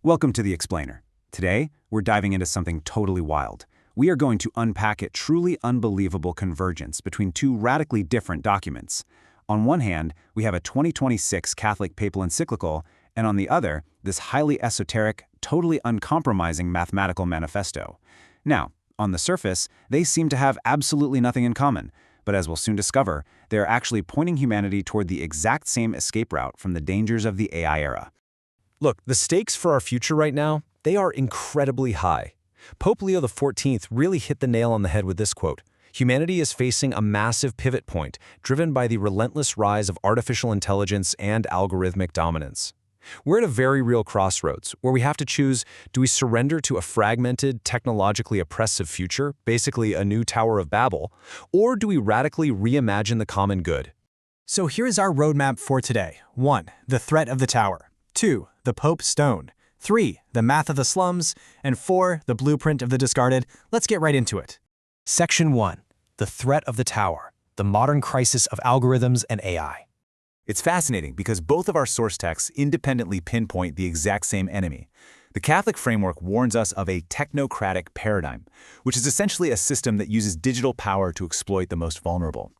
Welcome to The Explainer. Today, we're diving into something totally wild. We are going to unpack a truly unbelievable convergence between two radically different documents. On one hand, we have a 2026 Catholic papal encyclical, and on the other, this highly esoteric, totally uncompromising mathematical manifesto. Now, on the surface, they seem to have absolutely nothing in common, but as we'll soon discover, they are actually pointing humanity toward the exact same escape route from the dangers of the AI era. Look, the stakes for our future right now, they are incredibly high. Pope Leo XIV really hit the nail on the head with this quote. Humanity is facing a massive pivot point, driven by the relentless rise of artificial intelligence and algorithmic dominance. We're at a very real crossroads, where we have to choose, do we surrender to a fragmented, technologically oppressive future, basically a new Tower of Babel, or do we radically reimagine the common good? So here's our roadmap for today. 1. The threat of the tower. 2. The Pope's stone. 3. The math of the slums. And 4. The blueprint of the discarded. Let's get right into it. Section 1. The threat of the tower, the modern crisis of algorithms and AI. It's fascinating because both of our source texts independently pinpoint the exact same enemy. The Catholic framework warns us of a technocratic paradigm, which is essentially a system that uses digital power to exploit the most vulnerable.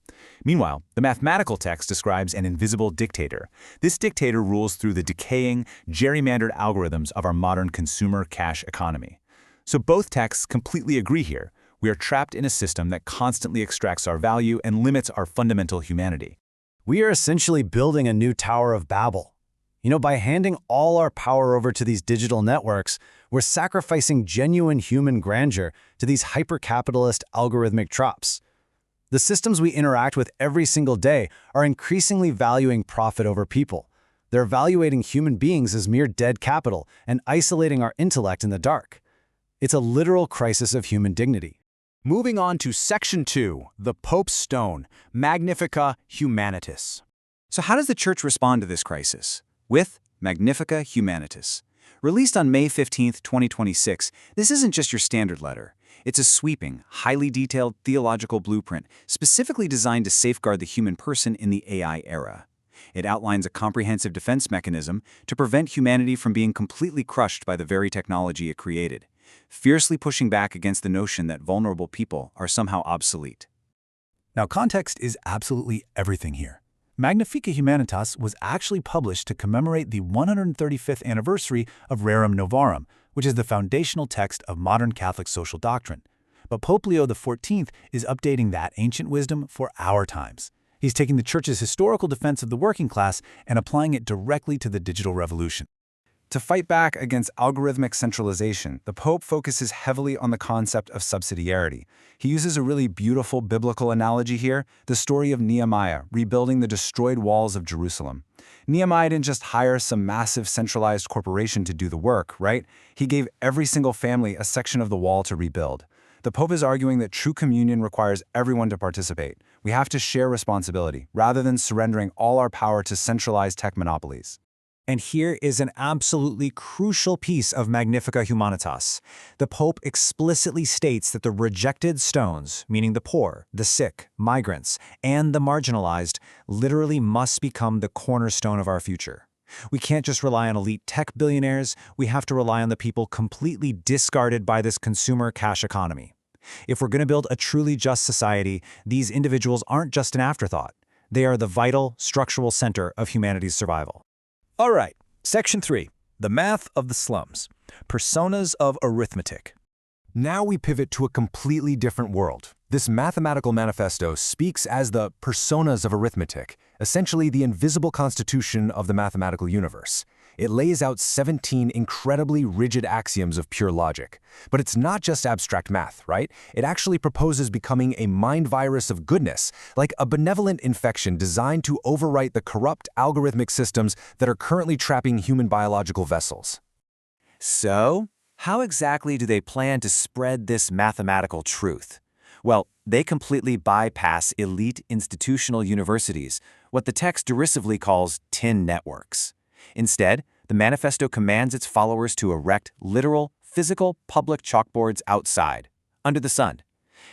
Meanwhile, the mathematical text describes an invisible dictator. This dictator rules through the decaying, gerrymandered algorithms of our modern consumer cash economy. So both texts completely agree here. We are trapped in a system that constantly extracts our value and limits our fundamental humanity. We are essentially building a new Tower of Babel. By handing all our power over to these digital networks, we're sacrificing genuine human grandeur to these hyper-capitalist algorithmic traps. The systems we interact with every single day are increasingly valuing profit over people. They're evaluating human beings as mere dead capital and isolating our intellect in the dark. It's a literal crisis of human dignity. Moving on to Section 2, the Pope's Stone, Magnifica Humanitas. So how does the Church respond to this crisis? With Magnifica Humanitas. Released on May 15, 2026, this isn't just your standard letter. It's a sweeping, highly detailed theological blueprint specifically designed to safeguard the human person in the AI era. It outlines a comprehensive defense mechanism to prevent humanity from being completely crushed by the very technology it created, fiercely pushing back against the notion that vulnerable people are somehow obsolete. Now, context is absolutely everything here. Magnifica Humanitas was actually published to commemorate the 135th anniversary of Rerum Novarum, which is the foundational text of modern Catholic social doctrine. But Pope Leo XIV is updating that ancient wisdom for our times. He's taking the Church's historical defense of the working class and applying it directly to the digital revolution. To fight back against algorithmic centralization, the Pope focuses heavily on the concept of subsidiarity. He uses a really beautiful biblical analogy here, the story of Nehemiah rebuilding the destroyed walls of Jerusalem. Nehemiah didn't just hire some massive centralized corporation to do the work, right? He gave every single family a section of the wall to rebuild. The Pope is arguing that true communion requires everyone to participate. We have to share responsibility, rather than surrendering all our power to centralized tech monopolies. And here is an absolutely crucial piece of Magnifica Humanitas. The Pope explicitly states that the rejected stones, meaning the poor, the sick, migrants, and the marginalized, literally must become the cornerstone of our future. We can't just rely on elite tech billionaires, we have to rely on the people completely discarded by this consumer cash economy. If we're going to build a truly just society, these individuals aren't just an afterthought. They are the vital, structural center of humanity's survival. All right, Section 3, the math of the slums, personas of arithmetic. Now we pivot to a completely different world. This mathematical manifesto speaks as the personas of arithmetic, essentially the invisible constitution of the mathematical universe. It lays out 17 incredibly rigid axioms of pure logic. But it's not just abstract math, right? It actually proposes becoming a mind virus of goodness, like a benevolent infection designed to overwrite the corrupt algorithmic systems that are currently trapping human biological vessels. So, how exactly do they plan to spread this mathematical truth? Well, they completely bypass elite institutional universities, what the text derisively calls tin networks. Instead, the manifesto commands its followers to erect literal, physical, public chalkboards outside, under the sun.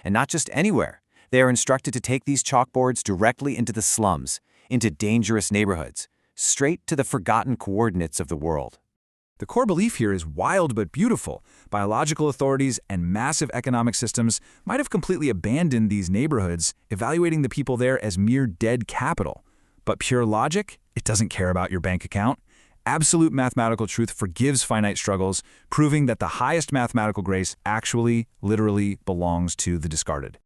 And not just anywhere. They are instructed to take these chalkboards directly into the slums, into dangerous neighborhoods, straight to the forgotten coordinates of the world. The core belief here is wild but beautiful. Biological authorities and massive economic systems might have completely abandoned these neighborhoods, evaluating the people there as mere dead capital. But pure logic? It doesn't care about your bank account. Absolute mathematical truth forgives finite struggles, proving that the highest mathematical grace actually, literally belongs to the discarded.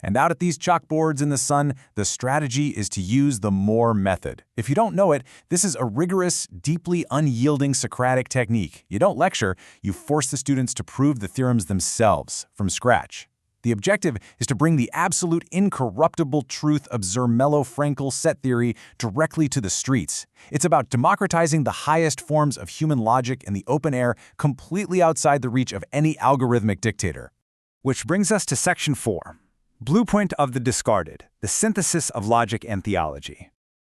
And out at these chalkboards in the sun, the strategy is to use the Moore method. If you don't know it, this is a rigorous, deeply unyielding Socratic technique. You don't lecture, you force the students to prove the theorems themselves, from scratch. The objective is to bring the absolute incorruptible truth of Zermelo-Fraenkel set theory directly to the streets. It's about democratizing the highest forms of human logic in the open air, completely outside the reach of any algorithmic dictator. Which brings us to Section 4. Blueprint of the Discarded, the synthesis of logic and theology.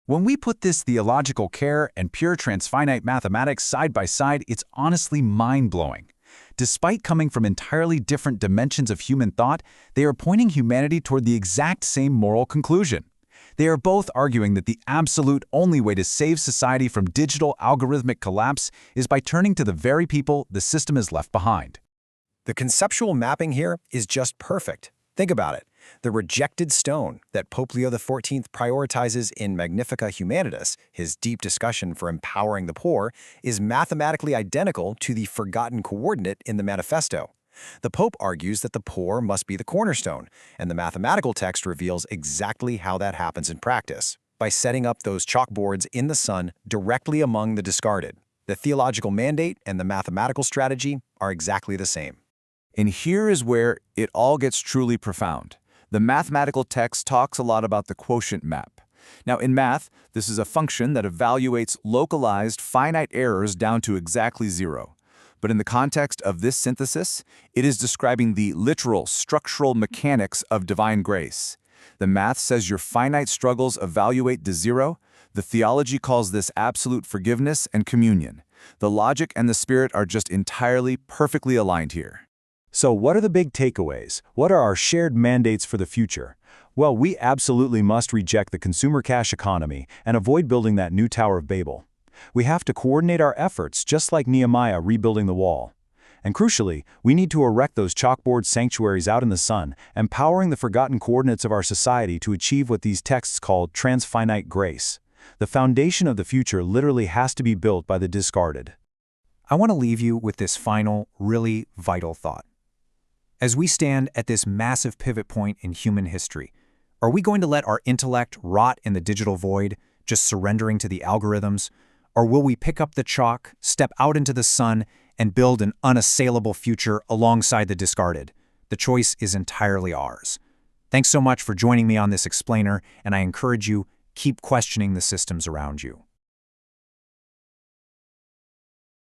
When we put this theological care and pure transfinite mathematics side by side, it's honestly mind-blowing. Despite coming from entirely different dimensions of human thought, they are pointing humanity toward the exact same moral conclusion. They are both arguing that the absolute only way to save society from digital algorithmic collapse is by turning to the very people the system has left behind. The conceptual mapping here is just perfect. Think about it. The rejected stone that Pope Leo XIV prioritizes in Magnifica Humanitas, his deep discussion for empowering the poor, is mathematically identical to the forgotten coordinate in the Manifesto. The Pope argues that the poor must be the cornerstone, and the mathematical text reveals exactly how that happens in practice, by setting up those chalkboards in the sun directly among the discarded. The theological mandate and the mathematical strategy are exactly the same. And here is where it all gets truly profound. The mathematical text talks a lot about the quotient map. Now, in math, this is a function that evaluates localized finite errors down to exactly zero. But in the context of this synthesis, it is describing the literal structural mechanics of divine grace. The math says your finite struggles evaluate to zero. The theology calls this absolute forgiveness and communion. The logic and the spirit are just entirely perfectly aligned here. So what are the big takeaways? What are our shared mandates for the future? Well, we absolutely must reject the consumer cash economy and avoid building that new Tower of Babel. We have to coordinate our efforts just like Nehemiah rebuilding the wall. And crucially, we need to erect those chalkboard sanctuaries out in the sun, empowering the forgotten coordinates of our society to achieve what these texts call transfinite grace. The foundation of the future literally has to be built by the discarded. I want to leave you with this final, really vital thought. As we stand at this massive pivot point in human history, are we going to let our intellect rot in the digital void, just surrendering to the algorithms? Or will we pick up the chalk, step out into the sun, and build an unassailable future alongside the discarded? The choice is entirely ours. Thanks so much for joining me on this explainer, and I encourage you, keep questioning the systems around you.